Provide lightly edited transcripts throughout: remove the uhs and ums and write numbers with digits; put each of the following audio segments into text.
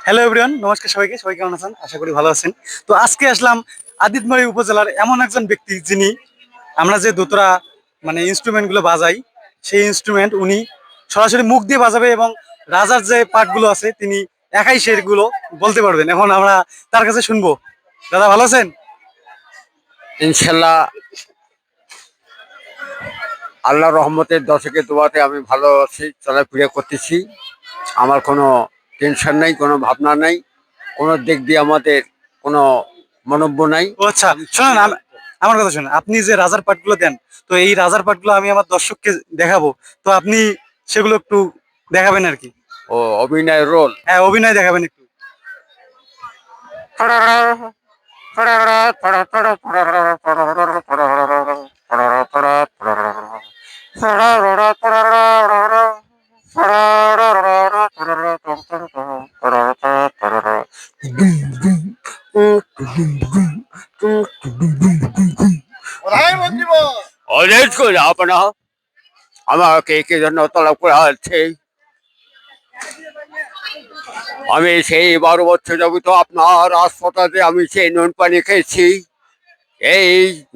Hello everyone, নমস্কার সবাইকে। সবাই কেমন আছেন? আশা করি ভালো আছেন। তো আজকে আসলাম আদিতমারি উপজেলার এমন একজন ব্যক্তি, যিনি আমরা যে দোতরা মানে ইনস্ট্রুমেন্ট গুলো বাজাই, সেই ইনস্ট্রুমেন্ট উনি সরাসরি মুখ দিয়ে বাজাবে এবং রাজার যে পার্ট গুলো আছে তিনি একাই সেগুলো বলতে পারবেন। এখন আমরা তার কাছে শুনবো। দাদা ভালো আছেন? ইনশাল্লাহ আল্লাহ রহমতের দশকের দোয়াতে আমি ভালো আছি, চলাফেরা করতেছি। আমার কোনো টেনশন নাই, কোনো ভাবনা নাই, কোনো দিক দিয়ে আমাদের কোনো মন্তব্য নাই। ও আচ্ছা, শোনেন আমার কথা শোনেন। আপনি যে রাজার পার্ট গুলো দেন, তো এই রাজার পার্ট গুলো আমি আমার দর্শককে দেখাবো, তো আপনি সেগুলো একটু দেখাবেন আর কি। ও অভিনয় রোল। হ্যাঁ, অভিনয় দেখাবেন একটু। অনেক করে আপনা আমাকে কে জন্য তলব করা হচ্ছে। আমি সেই 12 বছর যাবত আপনার হাসপাতালে আমি সেই নুন পানি খেয়েছি। এই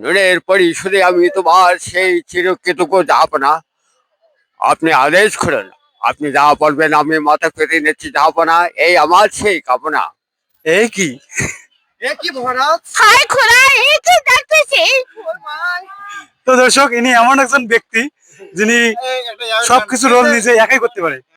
নুনের পরিশোধে আমি তোমার সেই চিরকৃতজ্ঞ যাপনা। আপনি আদেশ করেন, আপনি যা বলবেন আমি মাথা পেতে নিচ্ছি যাপনা। এই আমার সেই কামনা। এই কি তো দর্শক, ইনি এমন একজন ব্যক্তি যিনি সবকিছু রোল নিজে একাই করতে পারে।